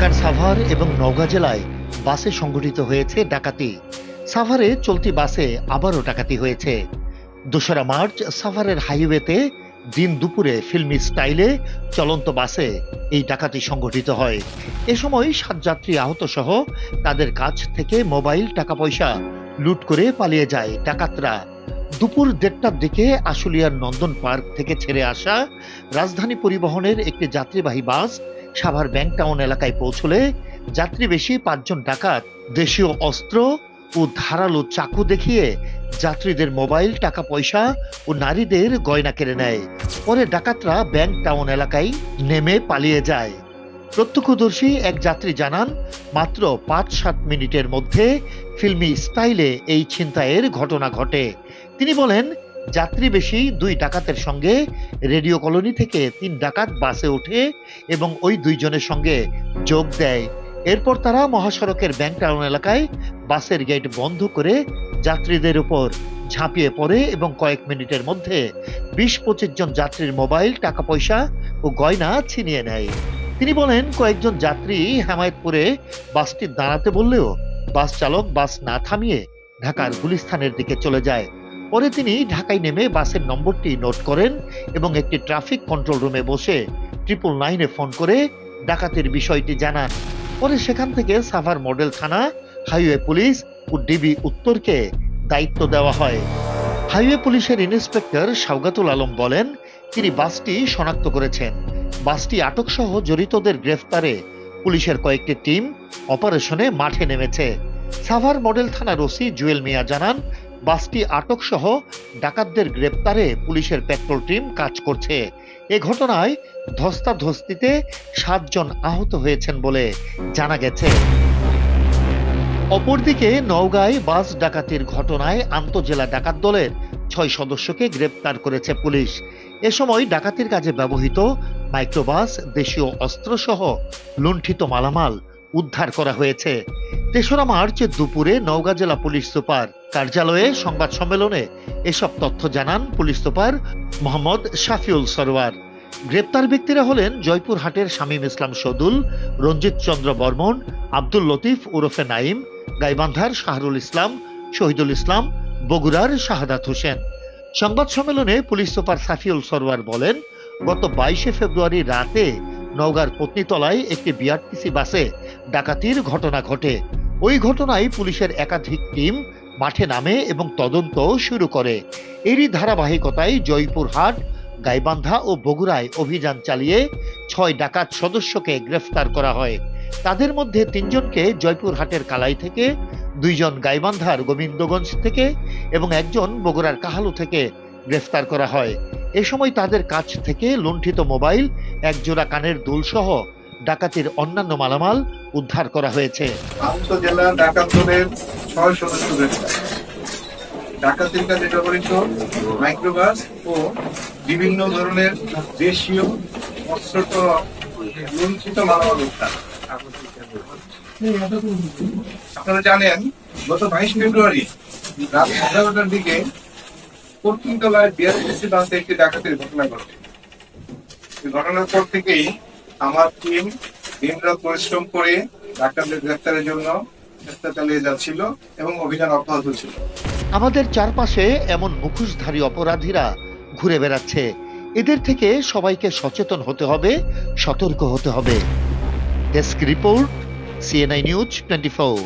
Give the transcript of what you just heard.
ঢাকার সাভার এবং নওগাঁ জেলায় বাসে সংঘটিত হয়েছে ডাকাতি। সাভারে চলতি বাসে আবারও ডাকাতি হয়েছে। ২রা মার্চ সাভারের হাইওয়েতে দিন দুপুরে ফিল্মি স্টাইলে চলন্ত বাসে এই ডাকাতি সংঘটিত হয়। এ সময় ৭ যাত্রী আহত সহ তাদের কাছ থেকে মোবাইল, টাকা পয়সা লুট করে পালিয়ে যায় ডাকাতরা। দুপুর ১:৩০টার দিকে আশুলিয়ার নন্দন পার্ক থেকে ছেড়ে আসা রাজধানী পরিবহনের একটি যাত্রীবাহী বাস সাভার ব্যাংক টাউন এলাকায় পৌঁছলে যাত্রীবেশী ৫ জন ডাকাত দেশীয় অস্ত্র ও ধারালো চাকু দেখিয়ে যাত্রীদের মোবাইল, টাকা পয়সা ও নারীদের গয়না কেড়ে নেয়। পরে ডাকাতরা ব্যাংক টাউন এলাকায় নেমে পালিয়ে যায়। প্রত্যক্ষদর্শী এক যাত্রী জানান, মাত্র ৫-৭ মিনিটের মধ্যে ফিল্মি স্টাইলে এই ছিনতাইয়ের ঘটনা ঘটে। তিনি বলেন, যাত্রীবেশী ২ ডাকাতের সঙ্গে রেডিও কলোনি থেকে ৩ ডাকাত বাসে ওঠে এবং ওই ২ জনের সঙ্গে যোগ দেয়। এরপর তারা মহাসড়কের ব্যাংক টাউন এলাকায় বাসের গেট বন্ধ করে যাত্রীদের উপর ঝাঁপিয়ে পড়ে এবং কয়েক মিনিটের মধ্যে ২০-২৫ জন যাত্রীর মোবাইল, টাকা পয়সা ও গয়না ছিনিয়ে নেয়। তিনি বলেন, কয়েকজন যাত্রী হেমায়েতপুরে বাসটি দাঁড়াতে বললেও বাস চালক বাস না থামিয়ে ঢাকার গুলিস্তানের দিকে চলে যায়। পরে তিনি ঢাকায় নেমে বাসের নম্বরটি নোট করেন এবং একটি ট্রাফিক কন্ট্রোল রুমে বসে 999-এ ফোন করে ডাকাতির বিষয়টি জানান। পরে সেখান থেকে সাভার মডেল থানা, হাইওয়ে পুলিশ ও ডিবি উত্তরকে দায়িত্ব দেওয়া হয়। হাইওয়ে পুলিশের ইন্সপেক্টর শওকতুল আলম বলেন, তিনি বাসটি শনাক্ত করেছেন। বাসটি আটক সহ জড়িতদের গ্রেফতারে পুলিশের কয়েকটি টিম অপারেশনে মাঠে নেমেছে। সাভার মডেল থানার ওসি জুয়েল মিয়া জানান, বাসটি আটক সহ ডাকাতদের গ্রেপ্তারে পুলিশের পেট্রোল টিম কাজ করছে। এ ঘটনায় ধস্তাধস্তিতে ৭ জন আহত হয়েছেন বলে জানা গেছে। অপরদিকে নওগাঁয় বাস ডাকাতির ঘটনায় আন্তঃজেলা ডাকাত দলের ৬ সদস্যকে গ্রেপ্তার করেছে পুলিশ। এ সময় ডাকাতির কাজে ব্যবহৃত মাইক্রোবাস, দেশীয় অস্ত্রসহ লুণ্ঠিত মালামাল উদ্ধার করা হয়েছে। ৩রা মার্চ দুপুরে নওগাঁ জেলা পুলিশ সুপার কার্যালয়ে সংবাদ সম্মেলনে এসব তথ্য জানান পুলিশ সুপার মোহাম্মদ শাফিউল সরওয়ার। গ্রেপ্তার ব্যক্তিরা হলেন জয়পুরহাটের শামীম ইসলাম সদুল, রঞ্জিত চন্দ্র বর্মন, আব্দুল লতিফ ওরফে নাইম, গাইবান্ধার শাহরুল ইসলাম, শহীদুল ইসলাম, বগুড়ার শাহাদাত হোসেন। সংবাদ সম্মেলনে পুলিশ সুপার শাফিউল সরওয়ার বলেন, গত ২২শে ফেব্রুয়ারি রাতে নওগাঁর পত্নীতলায় একটি বিআরটিসি বাসে ডাকাতির ঘটনা ঘটে। ওই ঘটনায় পুলিশের একাধিক টিম মাঠে নামে এবং তদন্ত শুরু করে। এরই ধারাবাহিকতায় জয়পুরহাট, গাইবান্ধা ও বগুড়ায় অভিযান চালিয়ে ৬ ডাকাত সদস্যকে গ্রেফতার করা হয়। তাদের মধ্যে ৩ জনকে জয়পুরহাটের কালাই থেকে, ২ জন গাইবান্ধার গোবিন্দগঞ্জ থেকে এবং ১ জন বগুড়ার কাহালু থেকে গ্রেফতার করা হয়। এ সময় তাদের কাছ থেকে লুণ্ঠিত মোবাইল, ১ জোড়া কানের দুল সহ ডাকাতির অন্যান্য মালামাল উদ্ধার করা হয়েছে। আন্তঃজেলা ডাকাত দলের ৬ সদস্য গ্রেফতার। ডাকাতির কাজে ব্যবহৃত মাইক্রোবাস ও বিভিন্ন ধরনের দেশীয় অস্ত্র লুণ্ঠিত মালামাল উদ্ধার। আপনারা জানেন, গত ২২ ফেব্রুয়ারি রাত ১১টার দিকে পত্নীতলায় বিআরটিসি বাসে একটি ডাকাতির ঘটনা ঘটে। এই ঘটনার পর থেকেই আমার টিম দিনরাত পরিশ্রম করে ডাকাতদের গ্রেফতারের জন্য চেষ্টা চালিয়ে যাচ্ছিল এবং অভিযান অব্যাহত ছিল। আমাদের চারপাশে এমন মুখোশধারী অপরাধীরা ঘুরে বেড়াচ্ছে। এদের থেকে সবাইকে সচেতন হতে হবে, সতর্ক হতে হবে। Desk report, CNI news 24।